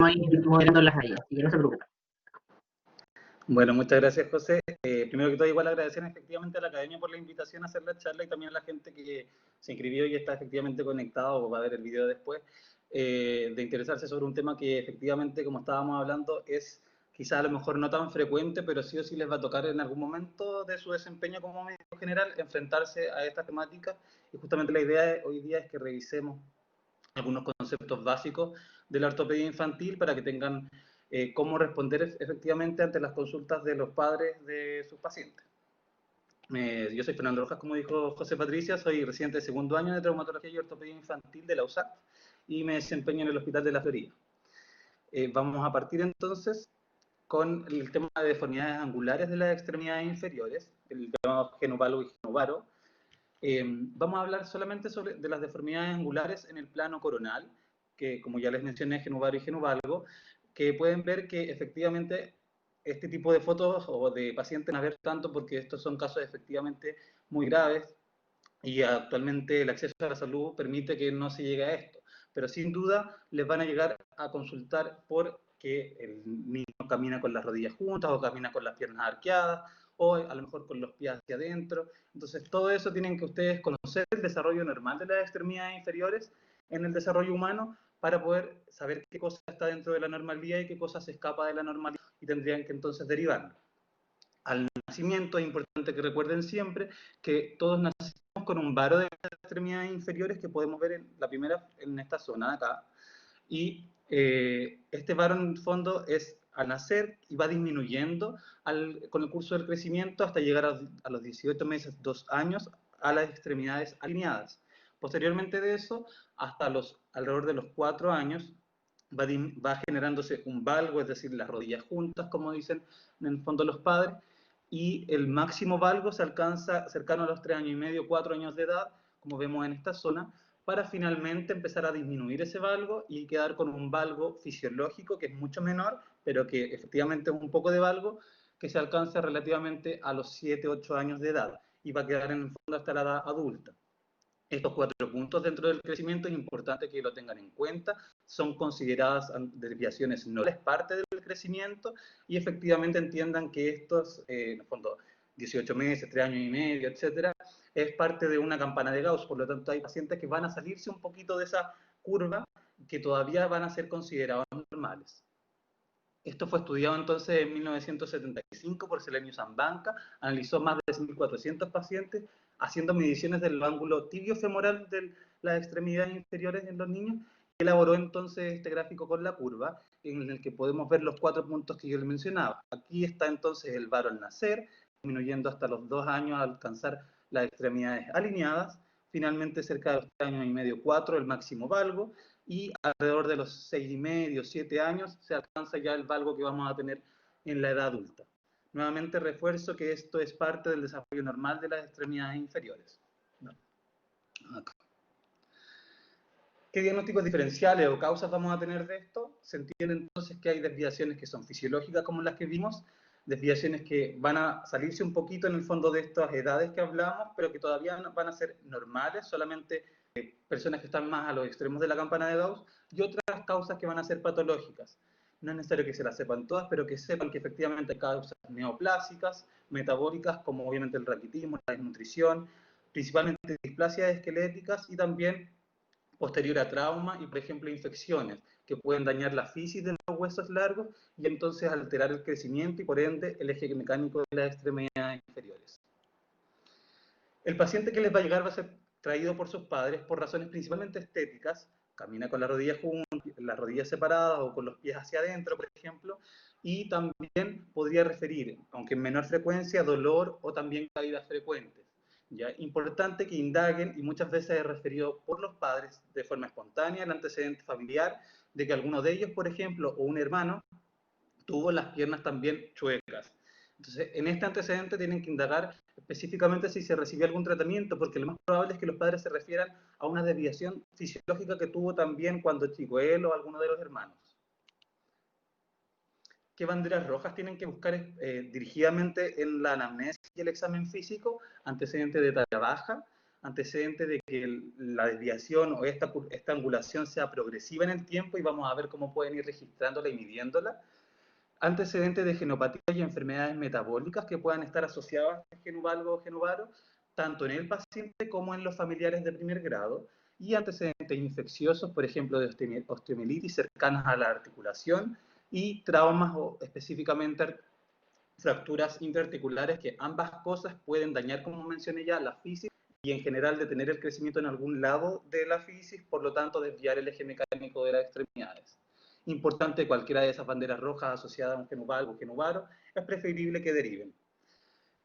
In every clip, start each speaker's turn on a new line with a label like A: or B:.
A: a ir moderándolas ahí, así que no se preocupen.
B: Bueno, muchas gracias, José. Primero que todo, igual agradecer efectivamente a la Academia por la invitación a hacer la charla y también a la gente que se inscribió y está efectivamente conectado o va a ver el video después, de interesarse sobre un tema que efectivamente, como estábamos hablando, es quizás a lo mejor no tan frecuente, pero sí o sí les va a tocar en algún momento de su desempeño como médico general enfrentarse a esta temática. Y justamente la idea hoy día es que revisemos algunos conceptos básicos de la ortopedia infantil para que tengan cómo responder efectivamente ante las consultas de los padres de sus pacientes. Yo soy Fernando Rojas, como dijo José Patricia, soy residente de segundo año de traumatología y ortopedia infantil de la USAT y me desempeño en el Hospital de la Florida. Vamos a partir entonces con el tema de deformidades angulares de las extremidades inferiores, el llamado genuvalo y genuvaro. Vamos a hablar solamente de las deformidades angulares en el plano coronal, que como ya les mencioné, genuvaro y genuvalgo, que pueden ver que efectivamente este tipo de fotos o de pacientes van a ver tanto porque estos son casos efectivamente muy graves y actualmente el acceso a la salud permite que no se llegue a esto, pero sin duda les van a llegar a consultar porque el niño camina con las rodillas juntas o camina con las piernas arqueadas o a lo mejor con los pies hacia adentro. Entonces todo eso tienen que ustedes conocer el desarrollo normal de las extremidades inferiores en el desarrollo humano para poder saber qué cosa está dentro de la normalidad y qué cosa se escapa de la normalidad y tendrían que entonces derivarlo. Al nacimiento es importante que recuerden siempre que todos nacemos con un varo de las extremidades inferiores que podemos ver en la primera, en esta zona de acá. Y este varo en el fondo es al nacer y va disminuyendo con el curso del crecimiento hasta llegar a los 18 meses, 2 años, a las extremidades alineadas. Posteriormente de eso, hasta alrededor de los 4 años, va generándose un valgo, es decir, las rodillas juntas, como dicen en el fondo los padres, y el máximo valgo se alcanza cercano a los 3 años y medio, 4 años de edad, como vemos en esta zona, para finalmente empezar a disminuir ese valgo y quedar con un valgo fisiológico que es mucho menor, pero que efectivamente es un poco de valgo, que se alcanza relativamente a los 7, 8 años de edad y va a quedar en el fondo hasta la edad adulta. Estos 4 puntos dentro del crecimiento es importante que lo tengan en cuenta, son consideradas desviaciones no es parte del crecimiento y efectivamente entiendan que estos, en el fondo, 18 meses, 3 años y medio, etcétera, es parte de una campana de Gauss, por lo tanto hay pacientes que van a salirse un poquito de esa curva que todavía van a ser considerados normales. Esto fue estudiado entonces en 1975 por Selenio Zambanca, analizó más de 1.400 pacientes, haciendo mediciones del ángulo tibio-femoral de las extremidades inferiores en los niños, y elaboró entonces este gráfico con la curva, en el que podemos ver los 4 puntos que yo les mencionaba. Aquí está entonces el varo al nacer, disminuyendo hasta los 2 años a alcanzar las extremidades alineadas, finalmente cerca de los 3 años y medio, 4, el máximo valgo, y alrededor de los 6 y medio, 7 años se alcanza ya el valgo que vamos a tener en la edad adulta. Nuevamente refuerzo que esto es parte del desarrollo normal de las extremidades inferiores. Acá. ¿Qué diagnósticos diferenciales o causas vamos a tener de esto? Se entiende entonces que hay desviaciones que son fisiológicas como las que vimos, desviaciones que van a salirse un poquito en el fondo de estas edades que hablamos, pero que todavía van a ser normales, solamente personas que están más a los extremos de la campana de Gauss, y otras causas que van a ser patológicas. No es necesario que se las sepan todas, pero que sepan que efectivamente hay causas neoplásicas, metabólicas, como obviamente el raquitismo, la desnutrición, principalmente displasias esqueléticas y también posterior a trauma y, por ejemplo, infecciones que pueden dañar la fisis de los huesos largos y entonces alterar el crecimiento y, por ende, el eje mecánico de las extremidades inferiores. El paciente que les va a llegar va a ser traído por sus padres por razones principalmente estéticas, camina con las rodillas juntas, las rodillas separadas o con los pies hacia adentro, por ejemplo, y también podría referir, aunque en menor frecuencia, dolor o también caídas frecuentes. ¿Ya? Importante que indaguen, y muchas veces es referido por los padres de forma espontánea, el antecedente familiar, de que alguno de ellos, por ejemplo, o un hermano, tuvo las piernas también chuecas. Entonces, en este antecedente tienen que indagar específicamente si se recibió algún tratamiento, porque lo más probable es que los padres se refieran a una desviación fisiológica que tuvo también cuando chico él o alguno de los hermanos. ¿Qué banderas rojas tienen que buscar dirigidamente en la anamnesis y el examen físico? Antecedente de talla baja, antecedente de que la desviación o esta angulación sea progresiva en el tiempo y vamos a ver cómo pueden ir registrándola y midiéndola. Antecedentes de genopatías y enfermedades metabólicas que puedan estar asociadas a genovalgo o genovaro, tanto en el paciente como en los familiares de primer grado, y antecedentes infecciosos, por ejemplo, de osteomielitis cercanas a la articulación y traumas o específicamente fracturas interarticulares, que ambas cosas pueden dañar, como mencioné ya, la fisis y en general detener el crecimiento en algún lado de la fisis, por lo tanto desviar el eje mecánico de las extremidades. Importante, cualquiera de esas banderas rojas asociadas a un genovalgo o genovaro, es preferible que deriven.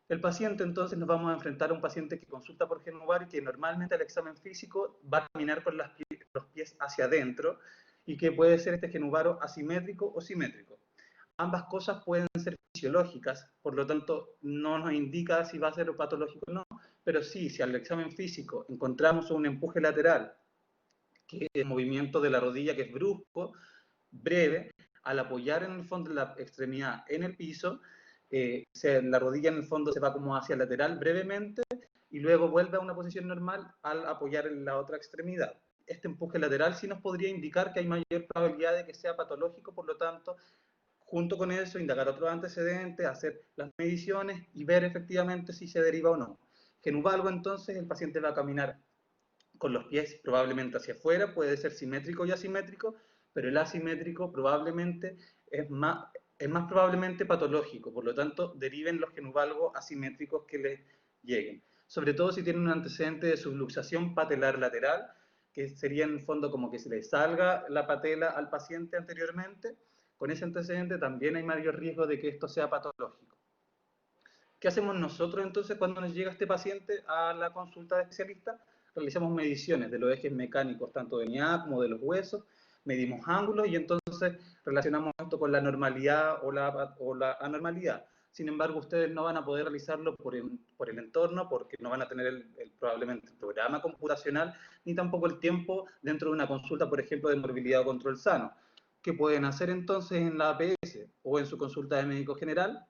B: El paciente, entonces, nos vamos a enfrentar a un paciente que consulta por genovaro y que normalmente al examen físico va a caminar con los pies hacia adentro y que puede ser este genovaro asimétrico o simétrico. Ambas cosas pueden ser fisiológicas, por lo tanto no nos indica si va a ser patológico o no, pero sí, si al examen físico encontramos un empuje lateral, que es el movimiento de la rodilla que es brusco, breve, al apoyar en el fondo la extremidad en el piso, la rodilla en el fondo se va como hacia el lateral brevemente y luego vuelve a una posición normal al apoyar en la otra extremidad. Este empuje lateral sí nos podría indicar que hay mayor probabilidad de que sea patológico, por lo tanto, junto con eso, indagar otros antecedentes, hacer las mediciones y ver efectivamente si se deriva o no. Genuvalgo, entonces, el paciente va a caminar con los pies probablemente hacia afuera, puede ser simétrico y asimétrico, pero el asimétrico probablemente es más probablemente patológico, por lo tanto, deriven los genuvalgos asimétricos que les lleguen. Sobre todo si tienen un antecedente de subluxación patelar lateral, que sería en el fondo como que se le salga la patela al paciente anteriormente. Con ese antecedente también hay mayor riesgo de que esto sea patológico. ¿Qué hacemos nosotros entonces cuando nos llega este paciente a la consulta de especialista? Realizamos mediciones de los ejes mecánicos, tanto de ña como de los huesos, medimos ángulos y entonces relacionamos esto con la normalidad o la anormalidad. Sin embargo, ustedes no van a poder realizarlo por el entorno, porque no van a tener probablemente el programa computacional, ni tampoco el tiempo dentro de una consulta, por ejemplo, de morbilidad o control sano. ¿Qué pueden hacer entonces en la APS o en su consulta de médico general?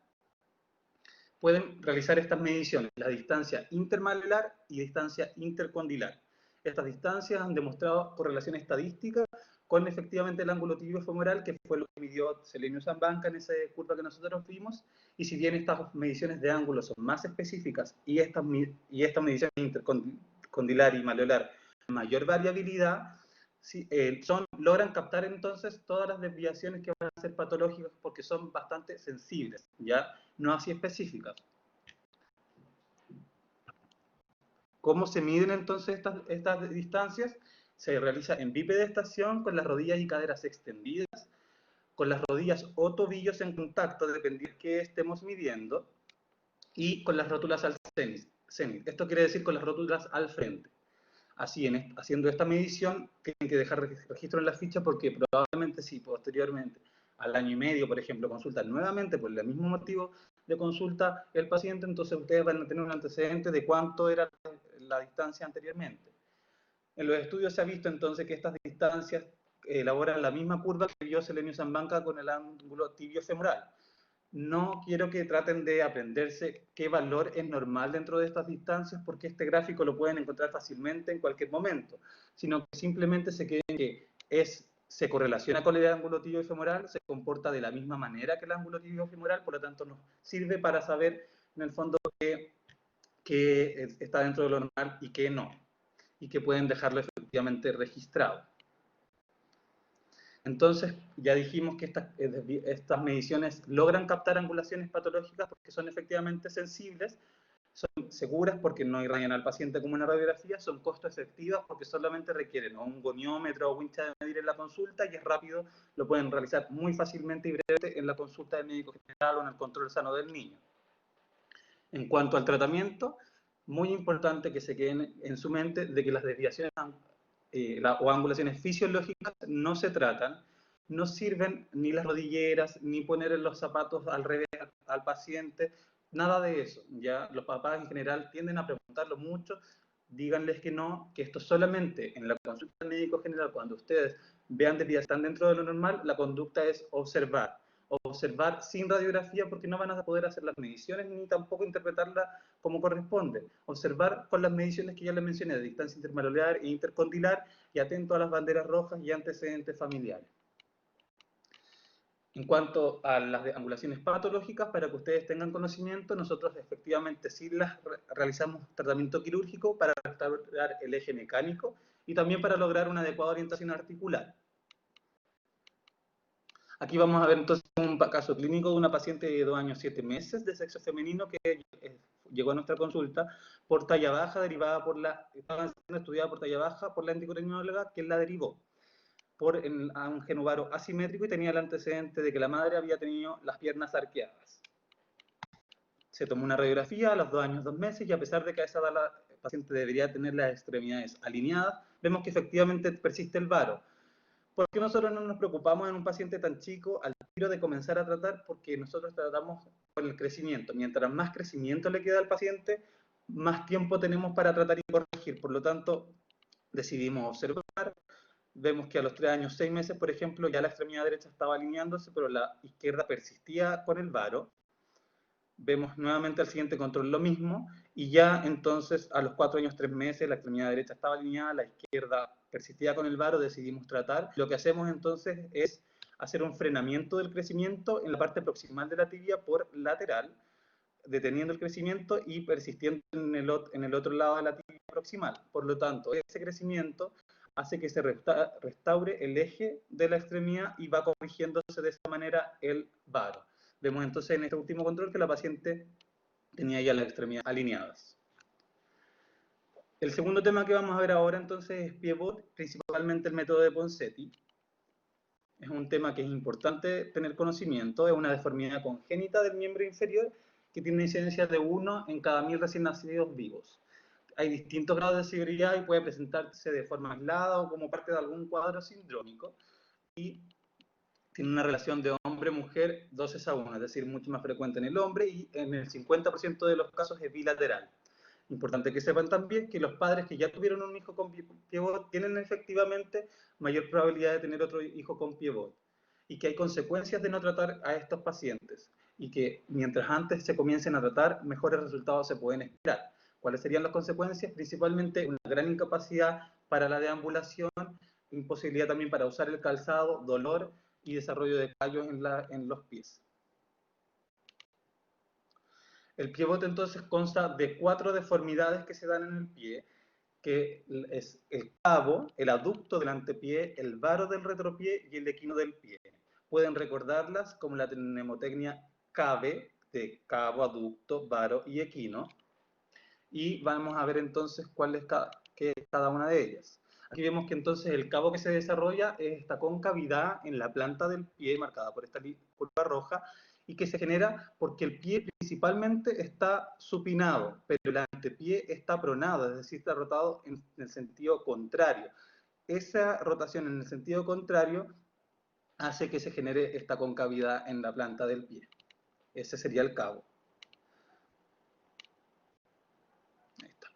B: Pueden realizar estas mediciones, la distancia intermalar y distancia intercondilar. Estas distancias han demostrado correlación estadística con efectivamente el ángulo tibio femoral, que fue lo que midió Selenio Zambanca en esa curva que nosotros vimos, y si bien estas mediciones de ángulo son más específicas y estas mediciones intercondilar y maleolar mayor variabilidad, logran captar entonces todas las desviaciones que van a ser patológicas porque son bastante sensibles, ¿ya? No así específicas. ¿Cómo se miden entonces estas distancias? Se realiza en bipedestación con las rodillas y caderas extendidas, con las rodillas o tobillos en contacto, dependiendo de qué estemos midiendo, y con las rótulas al cenit. Esto quiere decir con las rótulas al frente. Así, haciendo esta medición, tienen que dejar registro en la ficha porque probablemente si posteriormente, al año y medio, por ejemplo, consultan nuevamente por el mismo motivo de consulta el paciente, entonces ustedes van a tener un antecedente de cuánto era la distancia anteriormente. En los estudios se ha visto entonces que estas distancias elaboran la misma curva que vio Selenio Zambanca con el ángulo tibio femoral. No quiero que traten de aprenderse qué valor es normal dentro de estas distancias, porque este gráfico lo pueden encontrar fácilmente en cualquier momento, sino que simplemente se queden que se correlaciona con el ángulo tibio femoral, se comporta de la misma manera que el ángulo tibio femoral, por lo tanto nos sirve para saber en el fondo que está dentro de lo normal y que no, y que pueden dejarlo efectivamente registrado. Entonces, ya dijimos que estas mediciones logran captar angulaciones patológicas porque son efectivamente sensibles, son seguras porque no irradian al paciente como una radiografía, son costo efectivas porque solamente requieren un goniómetro o wincha de medir en la consulta y es rápido, lo pueden realizar muy fácilmente y breve en la consulta del médico general o en el control sano del niño. En cuanto al tratamiento, muy importante que se queden en su mente de que las desviaciones o angulaciones fisiológicas no se tratan, no sirven ni las rodilleras, ni poner los zapatos al revés al paciente, nada de eso. Ya los papás en general tienden a preguntarlo mucho, díganles que no, que esto solamente en la consulta del médico general, cuando ustedes vean desviaciones están dentro de lo normal, la conducta es observar observar sin radiografía porque no van a poder hacer las mediciones ni tampoco interpretarla como corresponde. Observar con las mediciones que ya les mencioné, de distancia intermarolar e intercondilar, y atento a las banderas rojas y antecedentes familiares. En cuanto a las deambulaciones patológicas, para que ustedes tengan conocimiento, nosotros efectivamente sí las realizamos tratamiento quirúrgico para restaurar el eje mecánico y también para lograr una adecuada orientación articular. Aquí vamos a ver entonces un caso clínico de una paciente de 2 años 7 meses de sexo femenino que llegó a nuestra consulta por talla baja, derivada por estaba siendo estudiada por talla baja por la endocrinóloga que la derivó a un genovaro asimétrico y tenía el antecedente de que la madre había tenido las piernas arqueadas. Se tomó una radiografía a los 2 años 2 meses y a pesar de que a esa edad la paciente debería tener las extremidades alineadas, vemos que efectivamente persiste el varo. ¿Por qué nosotros no nos preocupamos en un paciente tan chico al tiro de comenzar a tratar? Porque nosotros tratamos con el crecimiento. Mientras más crecimiento le queda al paciente, más tiempo tenemos para tratar y corregir. Por lo tanto, decidimos observar. Vemos que a los 3 años 6 meses, por ejemplo, ya la extremidad derecha estaba alineándose, pero la izquierda persistía con el varo. Vemos nuevamente al siguiente control lo mismo, y ya entonces a los 4 años 3 meses la extremidad derecha estaba alineada, la izquierda persistía con el varo, decidimos tratar. Lo que hacemos entonces es hacer un frenamiento del crecimiento en la parte proximal de la tibia por lateral, deteniendo el crecimiento y persistiendo en el otro lado de la tibia proximal. Por lo tanto, ese crecimiento hace que se restaure el eje de la extremidad y va corrigiéndose de esta manera el varo. Vemos entonces en este último control que la paciente tenía ya las extremidades alineadas. El segundo tema que vamos a ver ahora entonces es pivot, principalmente el método de Ponseti. Es un tema que es importante tener conocimiento, es una deformidad congénita del miembro inferior que tiene una incidencia de 1 en cada 1000 recién nacidos vivos. Hay distintos grados de severidad y puede presentarse de forma aislada o como parte de algún cuadro sindrómico, y tiene una relación de hombre-mujer 2:1, es decir, mucho más frecuente en el hombre, y en el 50% de los casos es bilateral. Importante que sepan también que los padres que ya tuvieron un hijo con pivot tienen efectivamente mayor probabilidad de tener otro hijo con pivot, y que hay consecuencias de no tratar a estos pacientes, y que mientras antes se comiencen a tratar, mejores resultados se pueden esperar. ¿Cuáles serían las consecuencias? Principalmente una gran incapacidad para la deambulación, imposibilidad también para usar el calzado, dolor y desarrollo de callos en los pies. El pivot entonces consta de 4 deformidades que se dan en el pie, que es el cabo, el aducto del antepié, el varo del retropié y el equino del pie. Pueden recordarlas como la mnemotecnia CABE, de cabo, aducto, varo y equino. Y vamos a ver entonces cuál es cada una de ellas. Aquí vemos que entonces el cabo que se desarrolla es esta concavidad en la planta del pie, marcada por esta curva roja, y que se genera porque el pie principalmente está supinado, pero el antepié está pronado, es decir, está rotado en el sentido contrario. Esa rotación en el sentido contrario hace que se genere esta concavidad en la planta del pie. Ese sería el cabo. Ahí está.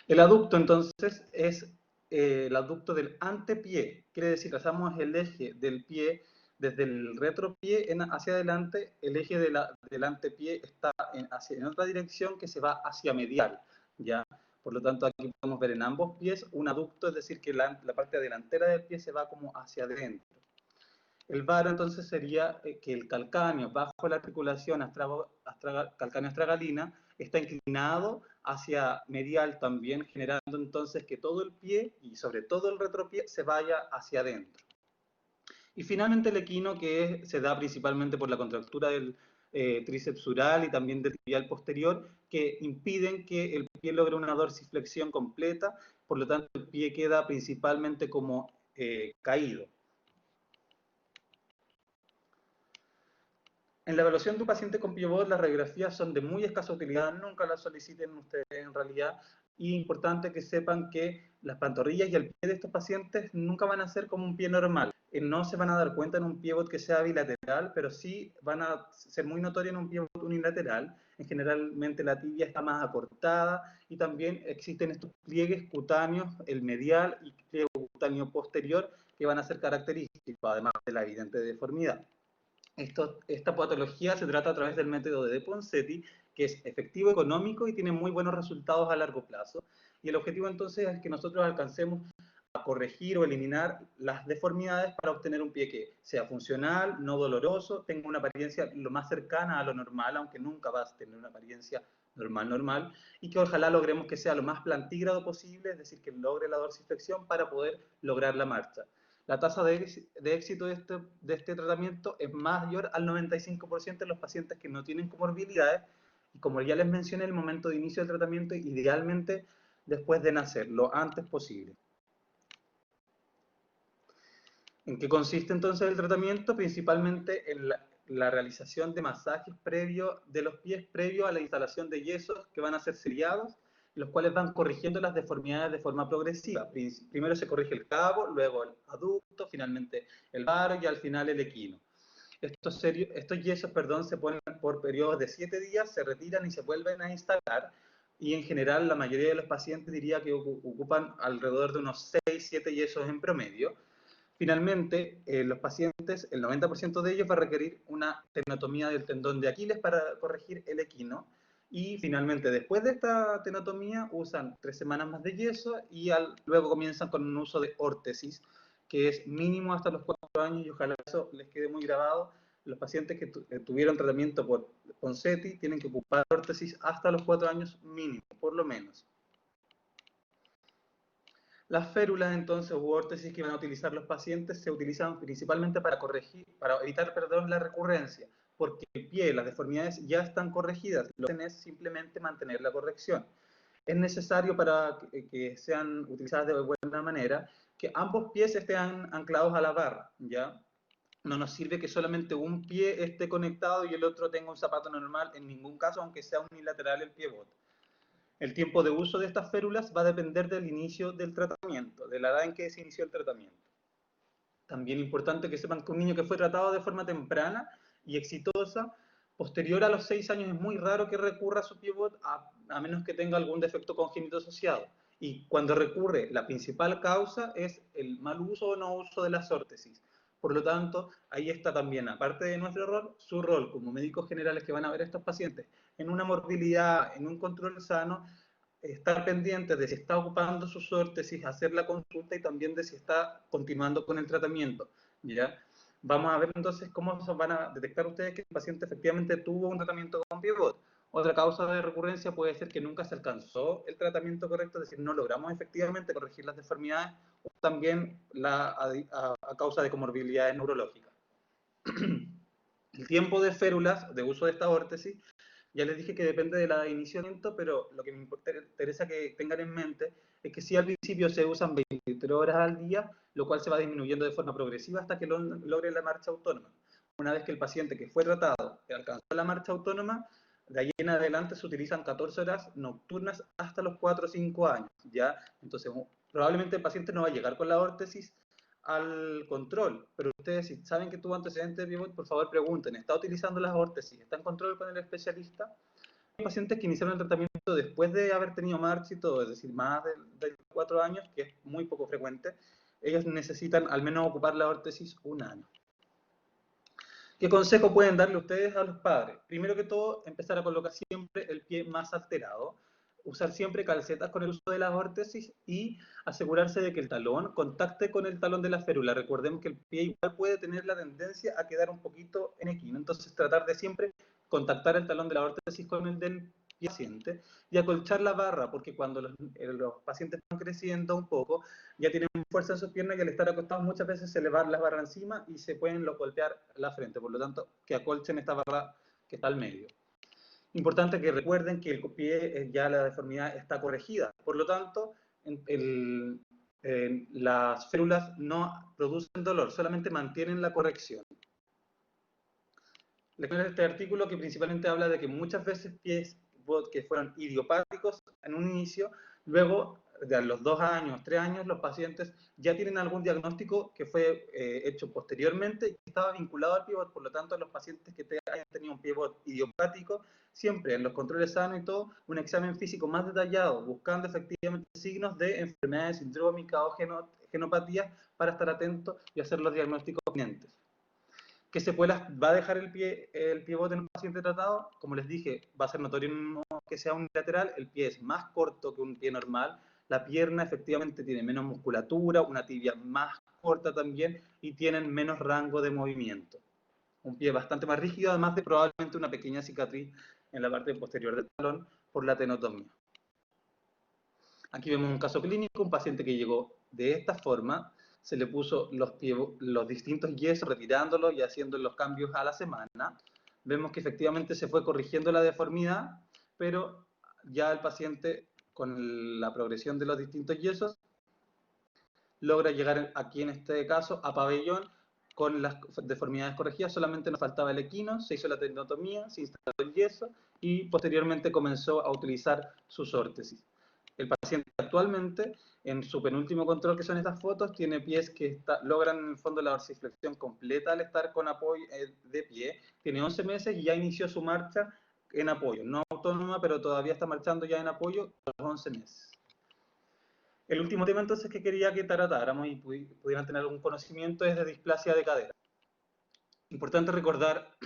B: El aducto entonces es el aducto del antepié, quiere decir, trazamos el eje del pie desde el retropié hacia adelante, el eje del antepié está en otra dirección que se va hacia medial, ¿ya? Por lo tanto, aquí podemos ver en ambos pies un aducto, es decir, que la parte delantera del pie se va como hacia adentro. El varo entonces sería que el calcáneo bajo la articulación calcáneo-astragalina está inclinado hacia medial también, generando entonces que todo el pie y sobre todo el retropié se vaya hacia adentro. Y finalmente el equino, que se da principalmente por la contractura del tríceps ural y también del tibial posterior, que impiden que el pie logre una dorsiflexión completa, por lo tanto el pie queda principalmente como caído. En la evaluación de un paciente con pivot, las radiografías son de muy escasa utilidad, nunca las soliciten ustedes en realidad, y importante que sepan que las pantorrillas y el pie de estos pacientes nunca van a ser como un pie normal. No se van a dar cuenta en un pivot que sea bilateral, pero sí van a ser muy notorios en un pivot unilateral. Generalmente la tibia está más acortada y también existen estos pliegues cutáneos, el medial y pliego cutáneo posterior, que van a ser característicos, además de la evidente deformidad. Esta patología se trata a través del método de Ponseti, que es efectivo, económico y tiene muy buenos resultados a largo plazo. Y el objetivo entonces es que nosotros alcancemos a corregir o eliminar las deformidades para obtener un pie que sea funcional, no doloroso, tenga una apariencia lo más cercana a lo normal, aunque nunca vas a tener una apariencia normal, y que ojalá logremos que sea lo más plantígrado posible, es decir, que logre la dorsiflexión para poder lograr la marcha. La tasa de éxito de este tratamiento es mayor al 95% en los pacientes que no tienen comorbilidades, y como ya les mencioné, el momento de inicio del tratamiento idealmente después de nacer, lo antes posible. ¿En qué consiste entonces el tratamiento? Principalmente en la realización de masajes de los pies previo a la instalación de yesos que van a ser seriados, los cuales van corrigiendo las deformidades de forma progresiva. Primero se corrige el cabo, luego el aducto, finalmente el varo y al final el equino. Estos yesos, se ponen por periodos de 7 días, se retiran y se vuelven a instalar, y en general la mayoría de los pacientes diría que ocupan alrededor de unos 6-7 yesos en promedio. Finalmente, los pacientes, el 90% de ellos va a requerir una tenotomía del tendón de Aquiles para corregir el equino. Y finalmente, después de esta tenotomía, usan 3 semanas más de yeso y luego comienzan con un uso de órtesis, que es mínimo hasta los 4 años, y ojalá eso les quede muy grabado. Los pacientes que tuvieron tratamiento por Ponseti tienen que ocupar órtesis hasta los 4 años mínimo, por lo menos. Las férulas, entonces, u órtesis que van a utilizar los pacientes se utilizan principalmente para evitar, la recurrencia, porque el pie, las deformidades ya están corregidas, lo que hacen es simplemente mantener la corrección. Es necesario para que sean utilizadas de buena manera que ambos pies estén anclados a la barra, ¿ya? No nos sirve que solamente un pie esté conectado y el otro tenga un zapato normal, en ningún caso, aunque sea unilateral el pivot. El tiempo de uso de estas férulas va a depender del inicio del tratamiento, de la edad en que se inició el tratamiento. También es importante que sepan que un niño que fue tratado de forma temprana y exitosa, posterior a los 6 años, es muy raro que recurra a su pivot, a menos que tenga algún defecto congénito asociado. Y cuando recurre, la principal causa es el mal uso o no uso de las órtesis. Por lo tanto, ahí está también, aparte de nuestro rol, su rol como médicos generales que van a ver a estos pacientes en una morbilidad, en un control sano, estar pendiente de si está ocupando sus órtesis, hacer la consulta y también de si está continuando con el tratamiento, ¿ya? Vamos a ver entonces cómo van a detectar ustedes que el paciente efectivamente tuvo un tratamiento con pivot. Otra causa de recurrencia puede ser que nunca se alcanzó el tratamiento correcto, es decir, no logramos efectivamente corregir las deformidades, o también a causa de comorbilidades neurológicas. El tiempo de férulas de uso de esta órtesis, ya les dije que depende de la iniciamiento, pero lo que me interesa que tengan en mente es que si al principio se usan 23 horas al día, lo cual se va disminuyendo de forma progresiva hasta que logre la marcha autónoma. Una vez que el paciente que fue tratado alcanzó la marcha autónoma, de ahí en adelante se utilizan 14 horas nocturnas hasta los 4 o 5 años, ¿ya? Entonces, probablemente el paciente no va a llegar con la órtesis al control, pero ustedes, si saben que tuvo antecedentes de pivot, por favor pregunten, ¿está utilizando las órtesis? ¿Está en control con el especialista? Hay pacientes que iniciaron el tratamiento después de haber tenido marcha y todo, es decir, más de 4 años, que es muy poco frecuente. Ellos necesitan al menos ocupar la órtesis 1 año. ¿Qué consejo pueden darle ustedes a los padres? Primero que todo, empezar a colocar siempre el pie más alterado, usar siempre calcetas con el uso de las órtesis y asegurarse de que el talón contacte con el talón de la férula. Recordemos que el pie igual puede tener la tendencia a quedar un poquito en equino, entonces tratar de siempre contactar el talón de la órtesis con el del paciente y acolchar la barra, porque cuando los pacientes van creciendo un poco, ya tienen fuerza en sus piernas y al estar acostados muchas veces se les va la barra encima y se pueden golpear la frente. Por lo tanto, que acolchen esta barra que está al medio. Importante que recuerden que el pie, ya la deformidad está corregida. Por lo tanto, las férulas no producen dolor, solamente mantienen la corrección. Les voy a leer este artículo que principalmente habla de que muchas veces pies que fueron idiopáticos en un inicio, luego de los 2 años, 3 años, los pacientes ya tienen algún diagnóstico que fue hecho posteriormente y que estaba vinculado al pivot. Por lo tanto, los pacientes que hayan tenido un pivot idiopático, siempre en los controles sanos y todo, un examen físico más detallado, buscando efectivamente signos de enfermedades sindrómicas o genopatías para estar atentos y hacer los diagnósticos pertinentes. ¿Qué secuelas va a dejar el pivote en un paciente tratado? Como les dije, va a ser notorio que sea unilateral, el pie es más corto que un pie normal, la pierna efectivamente tiene menos musculatura, una tibia más corta también y tienen menos rango de movimiento. Un pie bastante más rígido, además de probablemente una pequeña cicatriz en la parte posterior del talón por la tenotomía. Aquí vemos un caso clínico, un paciente que llegó de esta forma, se le puso los distintos yesos, retirándolos y haciendo los cambios a la semana. Vemos que efectivamente se fue corrigiendo la deformidad, pero ya el paciente, con la progresión de los distintos yesos, logra llegar aquí en este caso a pabellón con las deformidades corregidas. Solamente nos faltaba el equino, se hizo la tenotomía, se instaló el yeso y posteriormente comenzó a utilizar sus órtesis. El paciente actualmente, en su penúltimo control, que son estas fotos, tiene pies que logran en el fondo la dorsiflexión completa al estar con apoyo de pie. Tiene 11 meses y ya inició su marcha en apoyo. No autónoma, pero todavía está marchando ya en apoyo a los 11 meses. El último tema entonces que quería que tratáramos y pudieran tener algún conocimiento es de displasia de cadera. Importante recordar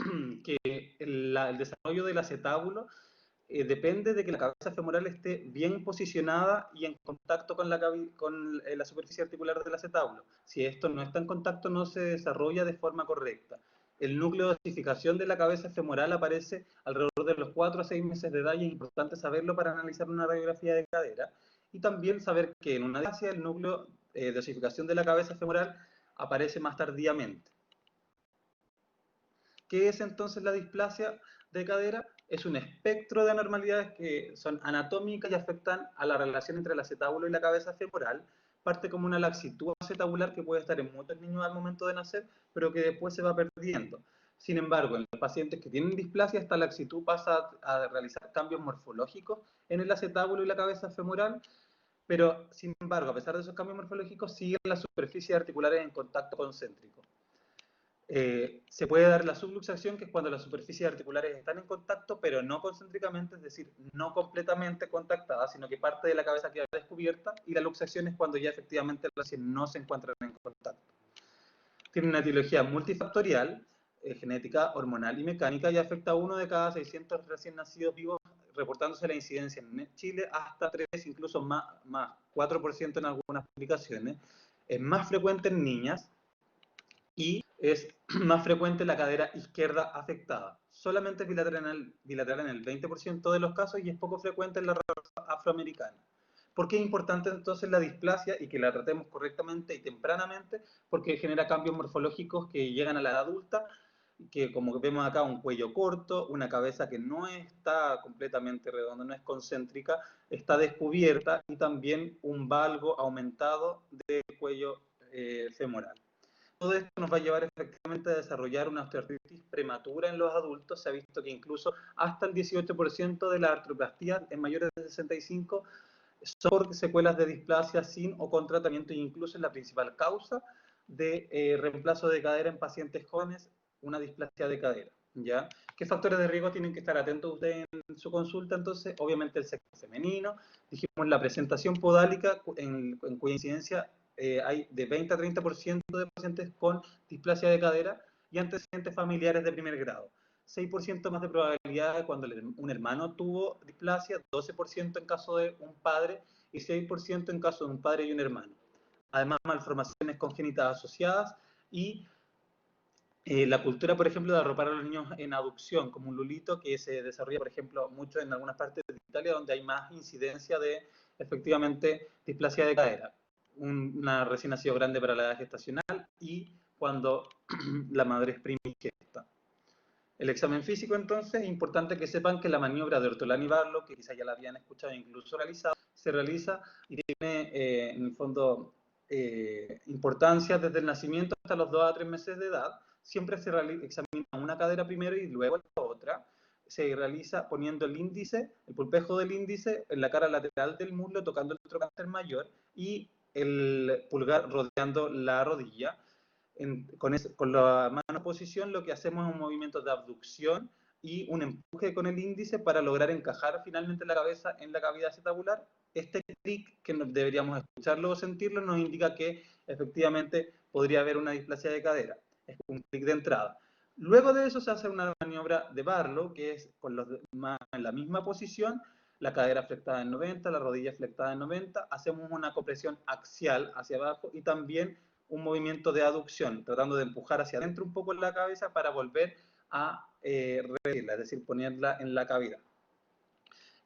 B: que el desarrollo del acetábulo depende de que la cabeza femoral esté bien posicionada y en contacto con la superficie articular del acetábulo. Si esto no está en contacto, no se desarrolla de forma correcta. El núcleo de osificación de la cabeza femoral aparece alrededor de los 4 a 6 meses de edad y es importante saberlo para analizar una radiografía de cadera. Y también saber que en una displasia el núcleo de osificación de la cabeza femoral aparece más tardíamente. ¿Qué es entonces la displasia de cadera? Es un espectro de anormalidades que son anatómicas y afectan a la relación entre el acetábulo y la cabeza femoral. Parte como una laxitud acetabular que puede estar en muchos niños al momento de nacer, pero que después se va perdiendo. Sin embargo, en los pacientes que tienen displasia, esta laxitud pasa a realizar cambios morfológicos en el acetábulo y la cabeza femoral, pero sin embargo, a pesar de esos cambios morfológicos, siguen las superficies articulares en contacto concéntrico. Se puede dar la subluxación, que es cuando las superficies articulares están en contacto, pero no concéntricamente, es decir, no completamente contactadas, sino que parte de la cabeza queda descubierta, y la luxación es cuando ya efectivamente las no se encuentran en contacto. Tiene una etiología multifactorial, genética, hormonal y mecánica, y afecta a 1 de cada 600 recién nacidos vivos, reportándose la incidencia en Chile hasta 3, incluso más 4% en algunas publicaciones. Es más frecuente en niñas, y es más frecuente la cadera izquierda afectada. Solamente es bilateral en el 20% de los casos y es poco frecuente en la raza afroamericana. ¿Por qué es importante entonces la displasia y que la tratemos correctamente y tempranamente? Porque genera cambios morfológicos que llegan a la edad adulta, que como vemos acá, un cuello corto, una cabeza que no está completamente redonda, no es concéntrica, está descubierta, y también un valgo aumentado del cuello femoral. Todo esto nos va a llevar efectivamente a desarrollar una osteoartritis prematura en los adultos. Se ha visto que incluso hasta el 18% de las artroplastías en mayores de 65 son por secuelas de displasia sin o con tratamiento, e incluso es la principal causa de reemplazo de cadera en pacientes jóvenes, una displasia de cadera. ¿Ya? ¿Qué factores de riesgo tienen que estar atentos ustedes en su consulta? Entonces, obviamente el sexo femenino, dijimos la presentación podálica, en cuya incidencia hay de 20 a 30% de pacientes con displasia de cadera, y antecedentes familiares de primer grado. 6% más de probabilidad de cuando un hermano tuvo displasia, 12% en caso de un padre y 6% en caso de un padre y un hermano. Además, malformaciones congénitas asociadas y la cultura, por ejemplo, de arropar a los niños en aducción, como un lulito que se desarrolla, por ejemplo, mucho en algunas partes de Italia, donde hay más incidencia de, efectivamente, displasia de cadera. Una recién nacido grande para la edad gestacional y cuando la madre es primigesta. El examen físico, entonces, es importante que sepan que la maniobra de Ortolani-Barlow, que quizás ya la habían escuchado e incluso realizado, se realiza y tiene, en el fondo, importancia desde el nacimiento hasta los 2 a 3 meses de edad. Siempre se examina una cadera primero y luego la otra. Se realiza poniendo el índice, el pulpejo del índice en la cara lateral del muslo, tocando el trocánter mayor, y el pulgar rodeando la rodilla. Con la mano en posición, lo que hacemos es un movimiento de abducción y un empuje con el índice para lograr encajar finalmente la cabeza en la cavidad acetabular. Este clic, que deberíamos escucharlo o sentirlo, nos indica que efectivamente podría haber una displasia de cadera. Es un clic de entrada. Luego de eso se hace una maniobra de Barlow, que es con en la misma posición, la cadera flectada en 90, la rodilla flectada en 90, hacemos una compresión axial hacia abajo y también un movimiento de aducción, tratando de empujar hacia adentro un poco la cabeza para volver a revertirla, es decir, ponerla en la cavidad.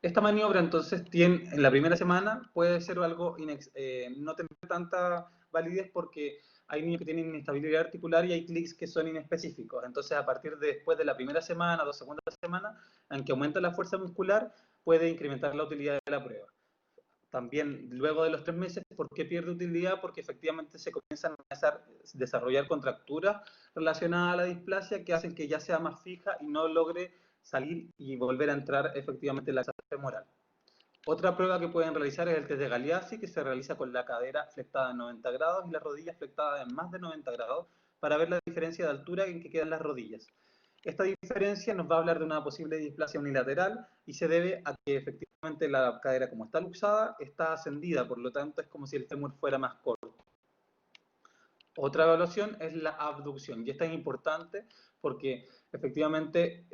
B: Esta maniobra entonces en la primera semana puede ser algo no tener tanta validez porque hay niños que tienen inestabilidad articular y hay clics que son inespecíficos. Entonces a partir de después de la primera semana o segunda semana, aunque aumenta la fuerza muscular, puede incrementar la utilidad de la prueba. También luego de los 3 meses, ¿por qué pierde utilidad? Porque efectivamente se comienzan a desarrollar contracturas relacionadas a la displasia que hacen que ya sea más fija y no logre salir y volver a entrar efectivamente en la zona femoral. Otra prueba que pueden realizar es el test de Galeazzi, que se realiza con la cadera flectada en 90 grados y las rodillas flectadas en más de 90 grados para ver la diferencia de altura en que quedan las rodillas. Esta diferencia nos va a hablar de una posible displasia unilateral y se debe a que efectivamente la cadera, como está luxada, está ascendida, por lo tanto es como si el fémur fuera más corto. Otra evaluación es la abducción, y esta es importante porque efectivamente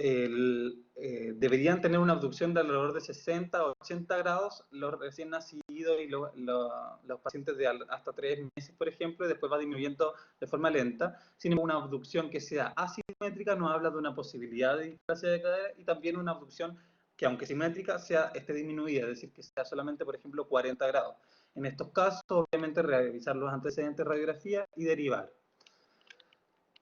B: deberían tener una abducción de alrededor de 60 o 80 grados los recién nacidos y los pacientes de hasta 3 meses, por ejemplo, y después va disminuyendo de forma lenta. Sin embargo, una abducción que sea asimétrica nos habla de una posibilidad de displasia de cadera y también una abducción que, aunque simétrica, esté disminuida, es decir, que sea solamente, por ejemplo, 40 grados. En estos casos, obviamente, revisar los antecedentes de radiografía y derivar.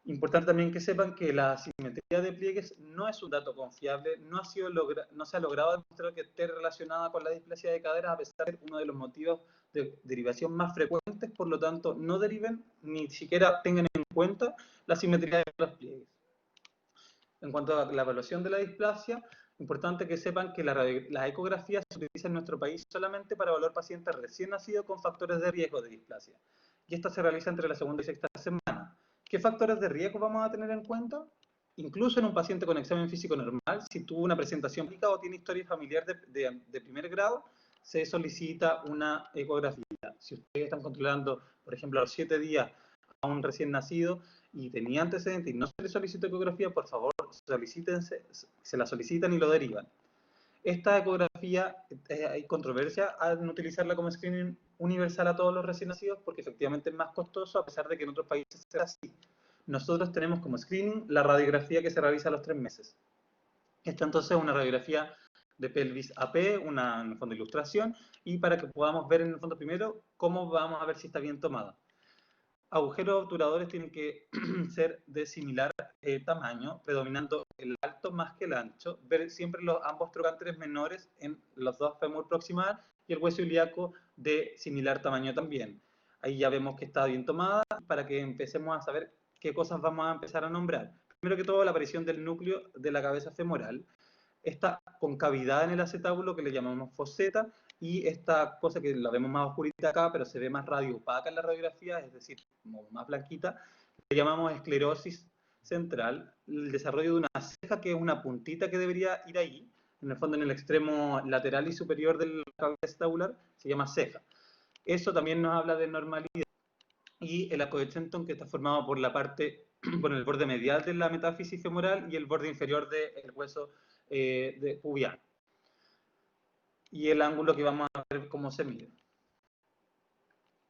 B: Importante también que sepan que la asimetría de pliegues no es un dato confiable, no se ha logrado demostrar que esté relacionada con la displasia de cadera, a pesar de ser uno de los motivos de derivación más frecuentes, por lo tanto, no deriven ni siquiera tengan en cuenta la asimetría de los pliegues. En cuanto a la evaluación de la displasia, importante que sepan que la ecografía se utiliza en nuestro país solamente para evaluar pacientes recién nacidos con factores de riesgo de displasia. Y esta se realiza entre la segunda y sexta semana. ¿Qué factores de riesgo vamos a tener en cuenta? Incluso en un paciente con examen físico normal, si tuvo una presentación clínica o tiene historia familiar de primer grado, se solicita una ecografía. Si ustedes están controlando, por ejemplo, a los 7 días a un recién nacido y tenía antecedentes y no se le solicitó ecografía, por favor, se la solicitan y lo derivan. Esta ecografía, hay controversia en utilizarla como screening universal a todos los recién nacidos porque efectivamente es más costoso, a pesar de que en otros países sea así. Nosotros tenemos como screening la radiografía que se realiza a los 3 meses. Esta entonces es una radiografía de pelvis AP, una en el fondo ilustración, y para que podamos ver en el fondo primero cómo vamos a ver si está bien tomada. Agujeros obturadores tienen que ser de similar tamaño, predominando el alto más que el ancho, ver siempre ambos trocánteres menores en los dos fémur proximal y el hueso ilíaco de similar tamaño también. Ahí ya vemos que está bien tomada para que empecemos a saber qué cosas vamos a empezar a nombrar. Primero que todo, la aparición del núcleo de la cabeza femoral, esta concavidad en el acetábulo que le llamamos foseta, y esta cosa que la vemos más oscurita acá, pero se ve más radiopaca en la radiografía, es decir, como más blanquita, le llamamos esclerosis central, el desarrollo de una ceja que es una puntita que debería ir ahí, en el fondo en el extremo lateral y superior de la cabeza acetabular, se llama ceja. Eso también nos habla de normalidad. Y el arco de Chenton, que está formado por la parte, por el borde medial de la metáfisis femoral y el borde inferior del hueso pubiano. Y el ángulo que vamos a ver cómo se mide.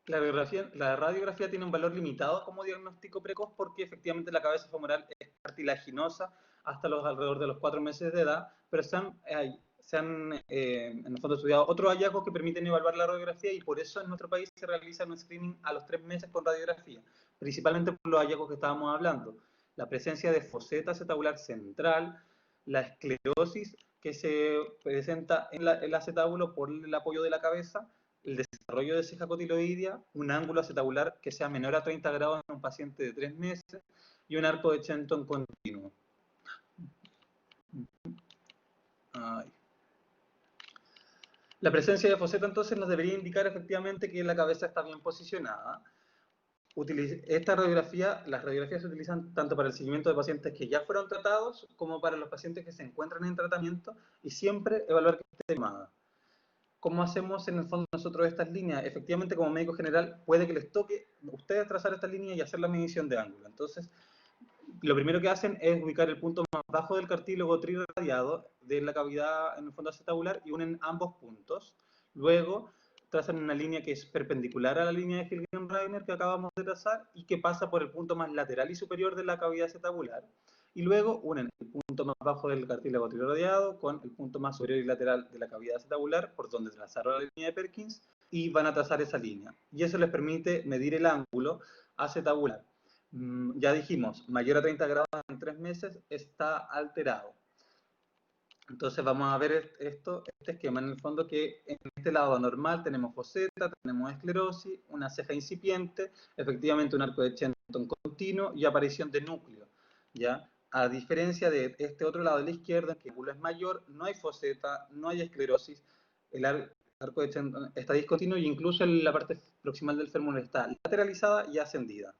B: La radiografía tiene un valor limitado como diagnóstico precoz porque efectivamente la cabeza femoral es cartilaginosa hasta alrededor de los 4 meses de edad, pero se han en el fondo estudiado otros hallazgos que permiten evaluar la radiografía y por eso en nuestro país se realiza un screening a los 3 meses con radiografía, principalmente por los hallazgos que estábamos hablando. La presencia de foseta acetabular central, la esclerosis que se presenta en el acetábulo por el apoyo de la cabeza, el desarrollo de ceja cotiloidea, un ángulo acetabular que sea menor a 30 grados en un paciente de 3 meses y un arco de Chenton continuo. Ay. La presencia de foseta entonces nos debería indicar efectivamente que la cabeza está bien posicionada. Las radiografías se utilizan tanto para el seguimiento de pacientes que ya fueron tratados como para los pacientes que se encuentran en tratamiento y siempre evaluar que esté tomada. ¿Cómo hacemos en el fondo nosotros estas líneas? Efectivamente, como médico general, puede que les toque a ustedes trazar esta línea y hacer la medición de ángulo. Entonces, lo primero que hacen es ubicar el punto más bajo del cartílago trirradiado de la cavidad en el fondo acetabular y unen ambos puntos. Luego trazan una línea que es perpendicular a la línea de Felgenreiner que acabamos de trazar y que pasa por el punto más lateral y superior de la cavidad acetabular. Y luego unen el punto más bajo del cartílago trirradiado con el punto más superior y lateral de la cavidad acetabular por donde trazaron la línea de Perkins y van a trazar esa línea. Y eso les permite medir el ángulo acetabular. Ya dijimos, mayor a 30 grados en 3 meses está alterado. Entonces vamos a ver este esquema en el fondo que en este lado normal tenemos foseta, tenemos esclerosis, una ceja incipiente, efectivamente un arco de Shenton continuo y aparición de núcleo. ¿Ya? A diferencia de este otro lado de la izquierda, en que el ángulo es mayor, no hay foseta, no hay esclerosis, el arco de Shenton está discontinuo y incluso la parte proximal del fémur está lateralizada y ascendida.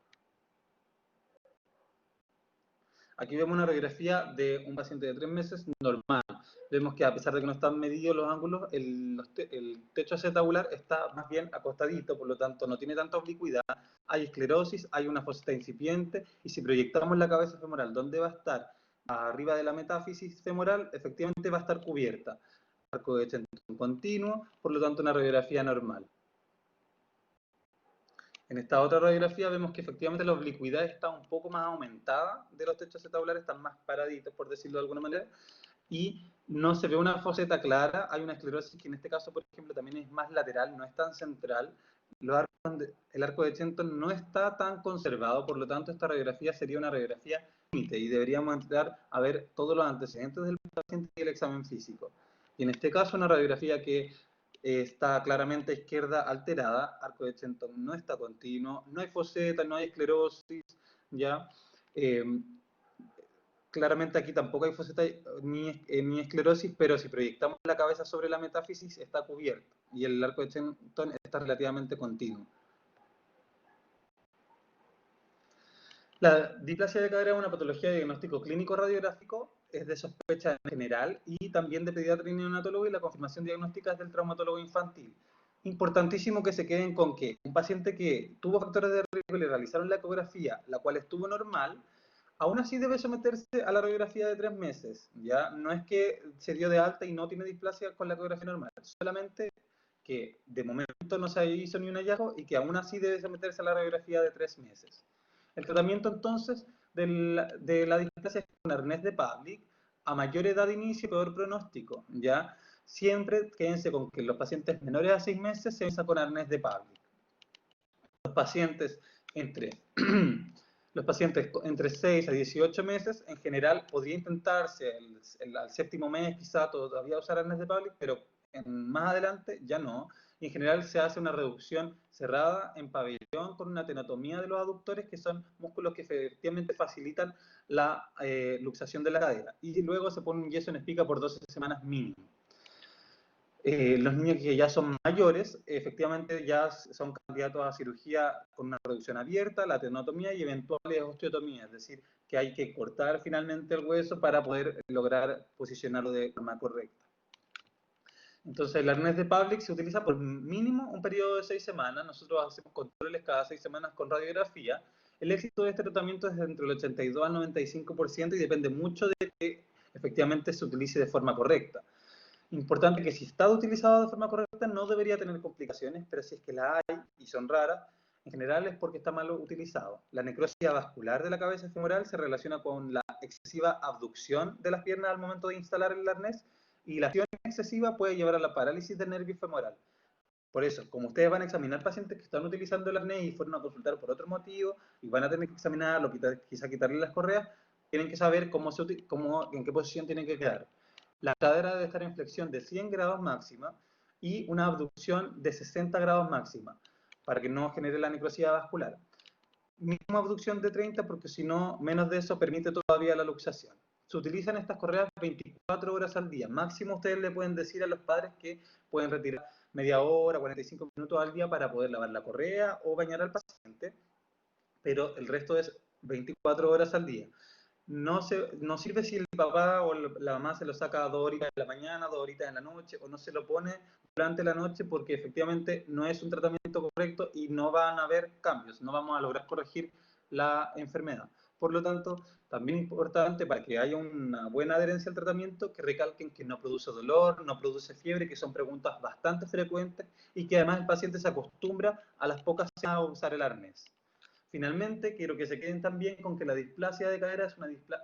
B: Aquí vemos una radiografía de un paciente de 3 meses normal. Vemos que a pesar de que no están medidos los ángulos, el techo acetabular está más bien acostadito, por lo tanto no tiene tanta oblicuidad. Hay esclerosis, hay una foseta incipiente, y si proyectamos la cabeza femoral, ¿dónde va a estar? Arriba de la metáfisis femoral, efectivamente va a estar cubierta. Arco de Shenton continuo, por lo tanto una radiografía normal. En esta otra radiografía vemos que efectivamente la oblicuidad está un poco más aumentada de los techos acetabulares, están más paraditos, por decirlo de alguna manera, y no se ve una foseta clara, hay una esclerosis que en este caso, por ejemplo, también es más lateral, no es tan central, el arco de Shenton no está tan conservado, por lo tanto esta radiografía sería una radiografía límite y deberíamos entrar a ver todos los antecedentes del paciente y el examen físico. Y en este caso una radiografía que está claramente a izquierda alterada, arco de Shenton no está continuo, no hay foseta, no hay esclerosis, ¿ya? Claramente aquí tampoco hay foseta ni esclerosis, pero si proyectamos la cabeza sobre la metáfisis está cubierto y el arco de Shenton está relativamente continuo. La displasia de cadera es una patología de diagnóstico clínico radiográfico, es de sospecha en general y también de pediatra y neonatólogo, y la confirmación diagnóstica es del traumatólogo infantil. Importantísimo que se queden con que un paciente que tuvo factores de riesgo y le realizaron la ecografía, la cual estuvo normal, aún así debe someterse a la radiografía de 3 meses. ¿Ya? No es que se dio de alta y no tiene displasia con la ecografía normal, solamente que de momento no se hizo ni un hallazgo y que aún así debe someterse a la radiografía de 3 meses. El tratamiento entonces de la displasia es con arnés de Pavlik. A mayor edad de inicio, peor pronóstico, ¿ya? Siempre quédense con que los pacientes menores a 6 meses se empieza con arnés de Pavlik. Los pacientes entre 6 a 18 meses, en general, podría intentarse al séptimo mes quizá todavía usar arnés de Pavlik, pero más adelante ya no. Y en general se hace una reducción cerrada en pabellón con una tenotomía de los aductores, que son músculos que efectivamente facilitan la luxación de la cadera. Y luego se pone un yeso en espica por 12 semanas mínimo. Los niños que ya son mayores, efectivamente ya son candidatos a cirugía con una reducción abierta, la tenotomía y eventuales osteotomías, es decir, que hay que cortar finalmente el hueso para poder lograr posicionarlo de forma correcta. Entonces el arnés de Pavlik se utiliza por mínimo un periodo de 6 semanas, nosotros hacemos controles cada 6 semanas con radiografía. El éxito de este tratamiento es de entre el 82 al 95% y depende mucho de que efectivamente se utilice de forma correcta. Importante que si está utilizado de forma correcta no debería tener complicaciones, pero si es que la hay y son raras, en general es porque está mal utilizado. La necrosis vascular de la cabeza femoral se relaciona con la excesiva abducción de las piernas al momento de instalar el arnés, y la acción excesiva puede llevar a la parálisis del nervio femoral. Por eso, como ustedes van a examinar pacientes que están utilizando el arnés y fueron a consultar por otro motivo y van a tener que examinarlo, quizá quitarle las correas, tienen que saber en qué posición tienen que quedar. La cadera debe estar en flexión de 100 grados máxima y una abducción de 60 grados máxima, para que no genere la necrosis vascular. Mínima abducción de 30, porque si no, menos de eso permite todavía la luxación. Se utilizan estas correas 24 horas al día. Máximo ustedes le pueden decir a los padres que pueden retirar media hora, 45 minutos al día para poder lavar la correa o bañar al paciente, pero el resto es 24 horas al día. No sirve si el papá o la mamá se lo saca 2 horitas en la mañana, 2 horitas en la noche, o no se lo pone durante la noche, porque efectivamente no es un tratamiento correcto y no van a haber cambios, no vamos a lograr corregir la enfermedad. Por lo tanto, también es importante para que haya una buena adherencia al tratamiento que recalquen que no produce dolor, no produce fiebre, que son preguntas bastante frecuentes y que además el paciente se acostumbra a las pocas semanas a usar el arnés. Finalmente, quiero que se queden también con que la displasia de cadera es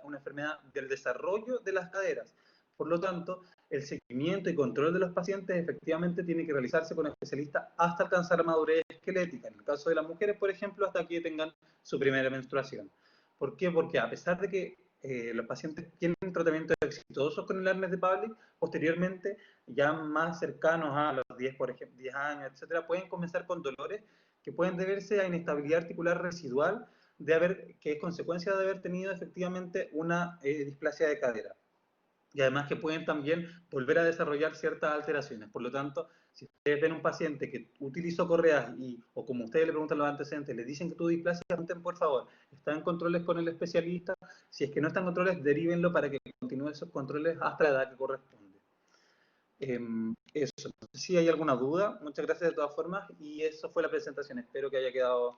B: una enfermedad del desarrollo de las caderas. Por lo tanto, el seguimiento y control de los pacientes efectivamente tiene que realizarse con especialistas hasta alcanzar la madurez esquelética. En el caso de las mujeres, por ejemplo, hasta que tengan su primera menstruación. ¿Por qué? Porque a pesar de que los pacientes tienen tratamientos exitosos con el arnés de Pavlik, posteriormente, ya más cercanos a los 10, por ejemplo, 10 años, etcétera, pueden comenzar con dolores que pueden deberse a inestabilidad articular residual que es consecuencia de haber tenido efectivamente una displasia de cadera. Y además que pueden también volver a desarrollar ciertas alteraciones. Por lo tanto, si ustedes ven un paciente que utilizó correas o como ustedes le preguntan los antecedentes, le dicen que tuvo displasia, pregunten por favor, ¿está en controles con el especialista? Si es que no está en controles, derívenlo para que continúe esos controles hasta la edad que corresponde. Eso, no sé si hay alguna duda. Muchas gracias de todas formas y eso fue la presentación. Espero que haya quedado